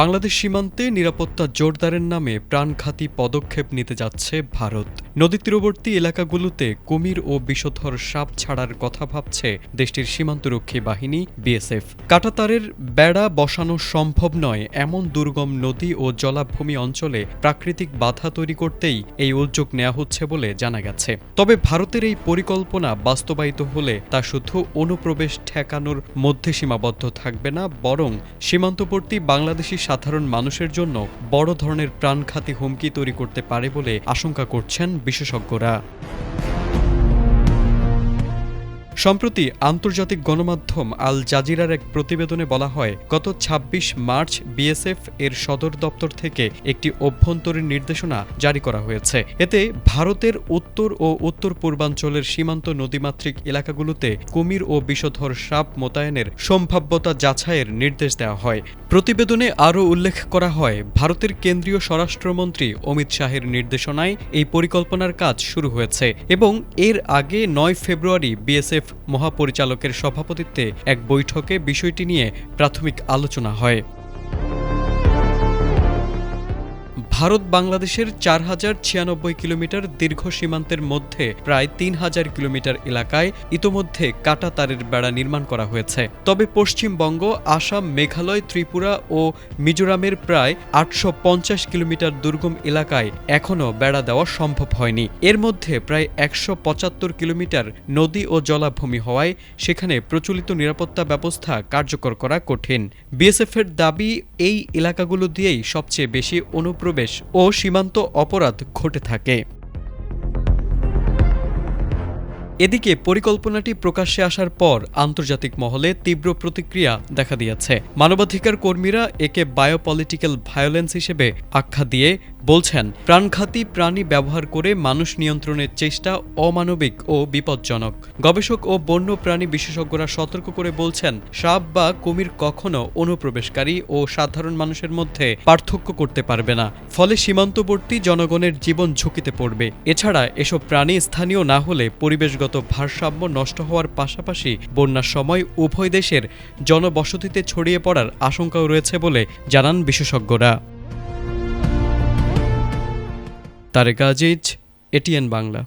বাংলাদেশ সীমান্তে নিরাপত্তা জোরদারের নামে প্রাণঘাতী পদক্ষেপ নিতে যাচ্ছে ভারত। নদী তীরবর্তী এলাকাগুলোতে কুমির ও বিষধর সাপ ছাড়ার কথা ভাবছে দেশটির সীমান্তরক্ষী বাহিনী বিএসএফ। কাঁটাতারের বেড়া বসানো সম্ভব নয় এমন দুর্গম নদী ও জলাভূমি অঞ্চলে প্রাকৃতিক বাধা তৈরি করতেই এই উদ্যোগ নেওয়া হচ্ছে বলে জানা গেছে। তবে ভারতের এই পরিকল্পনা বাস্তবায়িত হলে তা শুধু অনুপ্রবেশ ঠেকানোর মধ্যে সীমাবদ্ধ থাকবে না, বরং সীমান্তবর্তী বাংলাদেশি সাধারণ মানুষের জন্য বড় ধরনের প্রাণঘাতী হুমকি তৈরি করতে পারে বলে আশঙ্কা করছেন বিশেষজ্ঞরা। সম্প্রতি আন্তর্জাতিক গণমাধ্যম আল জাজিরার এক প্রতিবেদনে বলা হয়, গত ২৬ মার্চ বিএসএফ এর সদর দপ্তর থেকে একটি অভ্যন্তরীণ নির্দেশনা জারি করা হয়েছে। এতে ভারতের উত্তর ও উত্তর পূর্বাঞ্চলের সীমান্ত নদীমাতৃক এলাকাগুলোতে কুমির ও বিষধর সাপ মোতায়েনের সম্ভাব্যতা যাচাইয়ের নির্দেশ দেওয়া হয়। প্রতিবেদনে আরও উল্লেখ করা হয়, ভারতের কেন্দ্রীয় স্বরাষ্ট্রমন্ত্রী অমিত শাহের নির্দেশনায় এই পরিকল্পনার কাজ শুরু হয়েছে এবং এর আগে ৯ ফেব্রুয়ারি বিএসএফ মহাপরিচালকের সভাপতিত্বে এক বৈঠকে বিষয়টি নিয়ে প্রাথমিক আলোচনা হয়। ভারত বাংলাদেশের ৪,০৯৬ কিলোমিটার দীর্ঘ সীমান্তের মধ্যে প্রায় ৩,০০০ কিলোমিটার এলাকায় ইতোমধ্যে কাঁটাতারের বেড়া নির্মাণ করা হয়েছে। তবে পশ্চিমবঙ্গ, আসাম, মেঘালয়, ত্রিপুরা ও মিজোরামের প্রায় ৮৫০ কিলোমিটার দুর্গম এলাকায় এখনও বেড়া দেওয়া সম্ভব হয়নি। এর মধ্যে প্রায় ১৭৫ কিলোমিটার নদী ও জলাভূমি হওয়ায় সেখানে প্রচলিত নিরাপত্তা ব্যবস্থা কার্যকর করা কঠিন। বিএসএফের দাবি, এই এলাকাগুলো দিয়েই সবচেয়ে বেশি অনুপ্রবেশ ও সীমান্ত অপরাধ ঘটে থাকে। এদিকে পরিকল্পনাটি প্রকাশ্যে আসার পর আন্তর্জাতিক মহলে তীব্র প্রতিক্রিয়া দেখা দিয়েছে। মানবাধিকার কর্মীরা একে বায়োপলিটিক্যাল ভায়োলেন্স হিসেবে আখ্যা দিয়ে বলছেন, প্রাণঘাতী প্রাণী ব্যবহার করে মানুষ নিয়ন্ত্রণের চেষ্টা অমানবিক ও বিপজ্জনক। গবেষক ও বন্য প্রাণী বিশেষজ্ঞরা সতর্ক করে বলছেন, সাপ বা কুমির কখনো অনুপ্রবেশকারী ও সাধারণ মানুষের মধ্যে পার্থক্য করতে পারবে না, ফলে সীমান্তবর্তী জনগণের জীবন ঝুঁকিতে পড়বে। এছাড়া এসব প্রাণী স্থানীয় না হলে পরিবেশগত ভারসাম্য নষ্ট হওয়ার পাশাপাশি বন্যার সময় উভয় দেশের জনবসতিতে ছড়িয়ে পড়ার আশঙ্কাও রয়েছে বলে জানান বিশেষজ্ঞরা। তারেক আজিজ, এটিএন বাংলা।